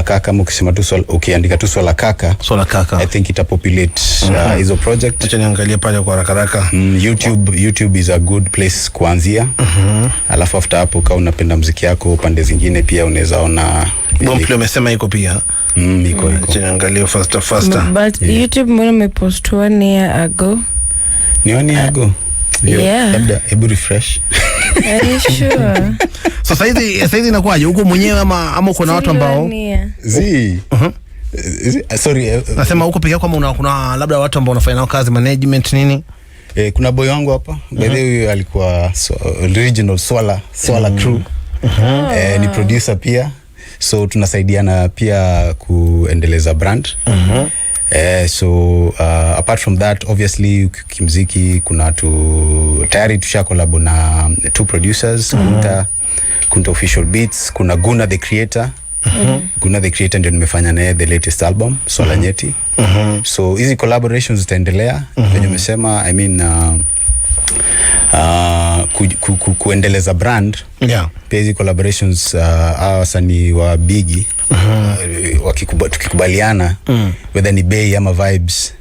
kaka, kama ukisema tu ukiandika tu swala kaka, I think ita populate hizo project. Acha niangalie pale kwa haraka. YouTube is a good place kuanzia. Alafu after hapo kama unapenda muziki yako pande zingine pia unaweza ona Boomplay umesema iko pia. Iko. Acha niangalie faster. But YouTube mbona umepost 1 year ago? Ni 1 year ago. Yeah. Labda hebu refresh. Are you sure? So sasa hizi inakuaje? Uko mwenyewe ama uko na watu ambao sorry, nasema uko peke yako kama kuna labda watu ambao unafanya nao kazi, management nini? Kuna boy wangu hapa. By the way alikuwa original Swala crew. Ni producer pia. So tunasaidiana pia kuendeleza brand. So apart from that, obviously kimziki kuna tayari tusha collab na 2 producers, Kunta Official Beats, kuna Guna the Creator. Guna the Creator ndio nimefanya naye the latest album Swala Nyeti. So hizi collaborations zitaendelea venye umesema, I mean kuendeleza brand. Pia hizi collaborations wasanii wa bigi tukikubaliana whether ni bei ama vibes,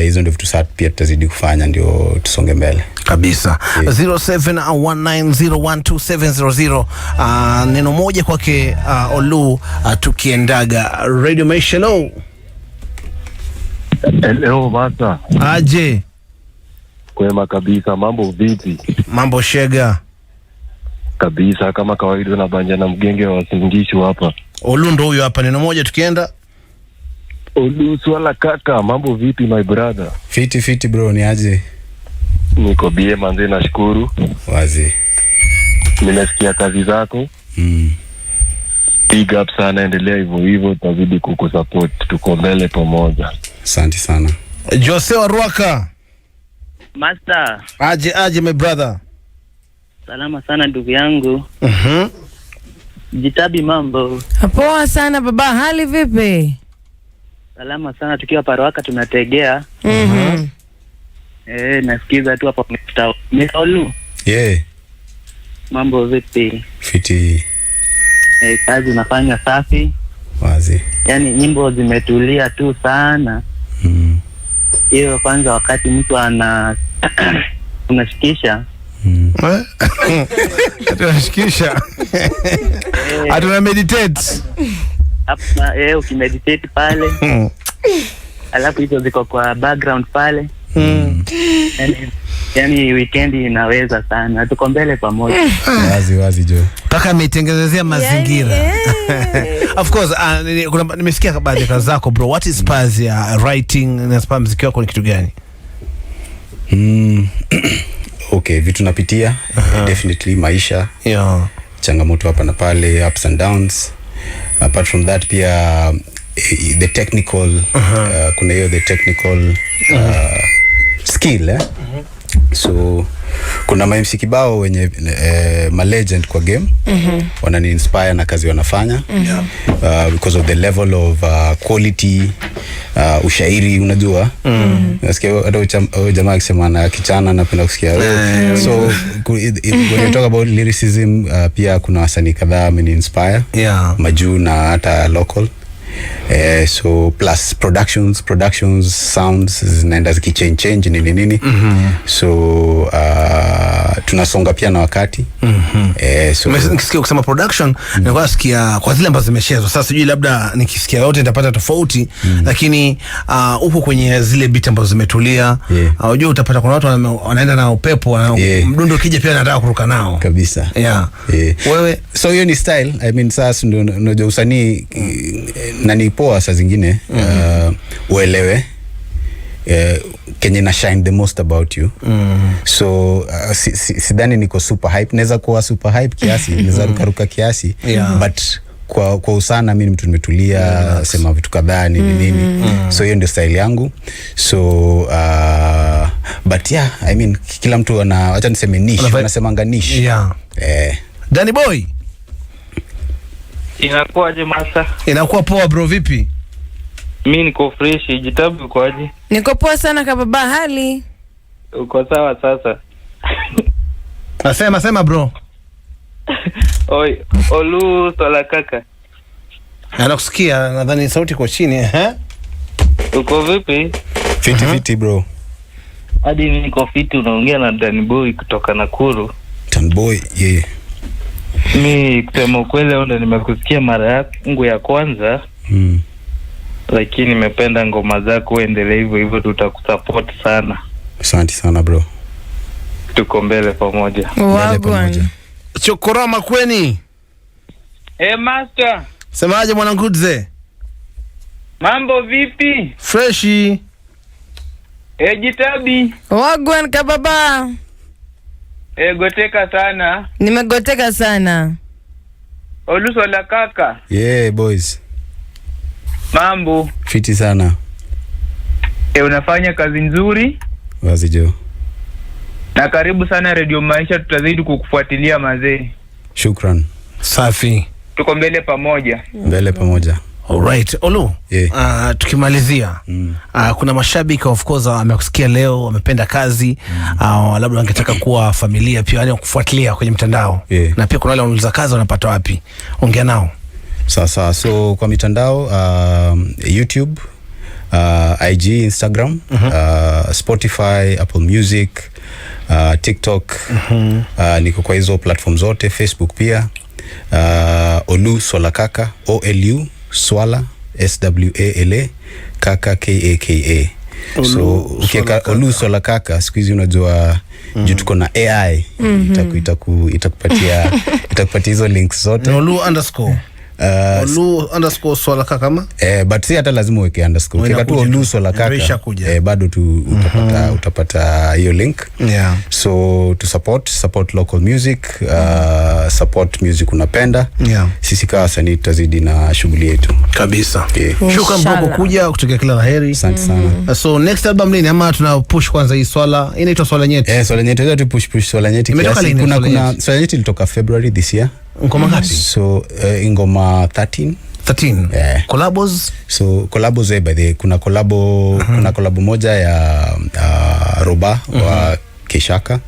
hizo ndio vitu sasa pia tutazidi kufanya ndio tusonge mbele kabisa. 0719012700 neno moja kwake Olu tukiendaga Radio Maisha. Hello Masa. Aje. Kwema kabisa, mambo vipi? Mambo shega. Kabisa kama kawaida na banja na mgenge wa Wasingishu hapa. Olu ndo huyo hapa, neno moja tukienda. Olu Swala kaka, mambo vipi my brother? Fiti bro, ni aje? Niko bie manze, nashukuru. Wazi. Nimesikia kazi zako. Big up sana, endelea hivyo tutazidi kukusupport, tuko mbele pamoja. Asante sana. Jose wa Ruaka. Master. Aje my brother. Salama sana ndugu yangu. Jitabi mambo. Poa sana baba, hali vipi? Salama sana, tukiwa Paruaka tunategea. Nasikiza tu hapa Olu. Mambo vipi? Fiti. Kazi unafanya safi. Wazi. Yaani nyimbo zimetulia tu sana. Hiyo kwanza wakati mtu unashikisha. Tunashikisha. Atuna meditate. Hapa ukimeditate pale. Alafu hizo ziko kwa background pale. Yani weekend inaweza sana. Tuko mbele pamoja. Wazi jo. Paka ametengenezea mazingira. Of course, nimesikia baadhi ya kazi zako bro. What is spurs ya writing na spurs muziki wako ni kitu gani? Okay, vitu napitia definitely maisha. Changamoto hapa na pale, ups and downs. Apart from that pia the technical kuna hiyo the technical skill so kuna MC kibao wenye ma legend kwa game wanani inspire na kazi wanafanya because of the level of quality ushairi unajua nasikia hata jamaa akisema na kichana napenda kusikia so when you talk about lyricism pia kuna wasanii kadhaa wameni inspire majuu na hata local so plus productions sounds zinaenda zikichange nini so tunasonga pia na wakati so nikisikia kusema production nilikuwa nasikia kwa zile ambazo zimeshezwa sasa sijui labda nikisikia yote nitapata tofauti lakini upo kwenye zile beat ambazo zimetulia unajua utapata kuna watu wanaenda na upepo mdundo kija pia anataka kuruka nao kabisa wewe so hiyo ni style I mean sasa ndio unajua usanii na ni poa saa zingine uelewe kenye na shine the most about you so sidhani niko super hype, naweza kuwa super hype kiasi naweza ruka kiasi but kwa usana mimi mtu nimetulia sema vitu kadhaa nini so hiyo ndio style yangu so but yeah I mean kila mtu ana acha niseme niche anasemanga niche Danny Boy inakuaje Masa? Inakuwa poa bro, vipi? Mimi niko fresh, Jitabu ukoaje? Niko poa sana kababa, hali? Uko sawa sasa? Sema bro. Oi, Olu Swala kaka. Anakusikia, nadhani sauti kwa chini. Uko vipi? Fiti bro. Hadi mimi niko fiti. Unaongea na Danny Boy kutoka Nakuru. Dan Boy, yeah. Mi kusema ukweli leo ndo nimekusikia mara yangu ya kwanza. Lakini nimependa ngoma zako, uendelee hivyo tutakusupport sana. Asante sana bro. Tuko mbele pamoja. Wagwan. Chokorama kweni. Master. Semaje mwanangu Dze? Mambo vipi? Freshi. Jitabi. Wagwan kababa. Goteka sana. Nimegoteka sana. Oluso la kaka. Yeah boys. Mambo. Fiti sana. Unafanya kazi nzuri. Wazi jo. Na karibu sana Radio Maisha, tutazidi kukufuatilia mazee. Shukran. Safi. Tuko mbele pamoja. Mbele pamoja. Alright, Olu. Yeah. Tukimalizia. Kuna mashabiki of course wamekusikia leo, wamependa kazi, labda wangetaka kuwa familia pia, yani kufuatilia kwenye mtandao. Yeah. Na pia kuna wale wanauliza kazi wanapata wapi? Ongea nao. Sasa so kwa mitandao YouTube, IG, Instagram, Spotify, Apple Music, TikTok, niko kwa hizo platform zote, Facebook pia. Olu Swala Kaka, OLU Swala SWALA Kaka KAKA. So ukiweka Olu Swala Kaka, siku hizi unajua juu tuko na AI, itakupatia hizo links zote. Olu _Swala Kaka kama? But si hata lazima uweke underscore. Ukiweka tu Olu Swala Kaka, bado tu utapata hiyo link. Yeah. So to support local music, support music unapenda. Yeah. Sisi kama wasanii tutazidi na shughuli yetu. Kabisa. Yeah. Shukran kwa kuja, kutokea kila laheri. Asante sana. So next album lini, ama tuna push kwanza hii Swala? Inaitwa Swala Nyeti. Swala Nyeti ndio tu push Swala Nyeti. Imetoka lini? Kuna Swala Nyeti ilitoka February this year. Ngoma ngapi? So ingoma 13. Yeah. Collabos? So collabos by the kuna collabo moja ya Roba wa Keshaka.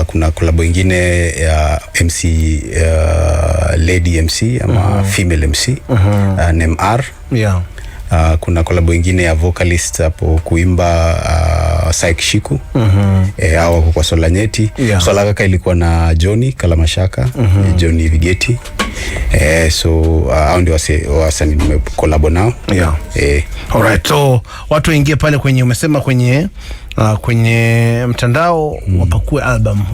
Kuna collabo ingine ya MC Lady MC ama Female MC, NMR. Yeah. Kuna collabo ingine ya vocalist hapo kuimba Saik Shiku. Hao kwa Swala Nyeti. Yeah. Swala Kaka ilikuwa na Johnny Kalamashaka, Johnny Vigeti. So hao ndio wasanii nimekolabo nao. Yeah. Alright, so watu waingie pale kwenye, umesema kwenye mtandao, wapakue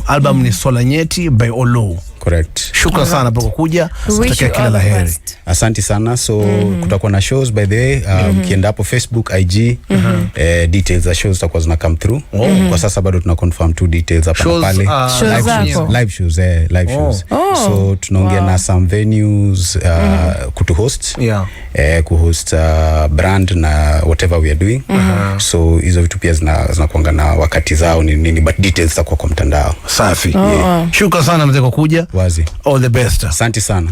album ni Swala Nyeti by Olu. Correct. Shukran sana kwa kuja. Tutakia kila laheri. Asante sana. So kutakuwa na shows by the way, mkienda hapo Facebook, IG, details za shows zitakuwa zina come through. Kwa sasa bado tuna confirm two details hapa na pale. Live shows. So tunaongea na some venues kutu host. Yeah. Kuhost brand na whatever we are doing. So hizo vitu pia zinakuanga na wakati zao ni nini, but details zitakuwa kwa mtandao. Safi. Shukran sana mzee kwa kuja. Wazi. All the best. Asante sana.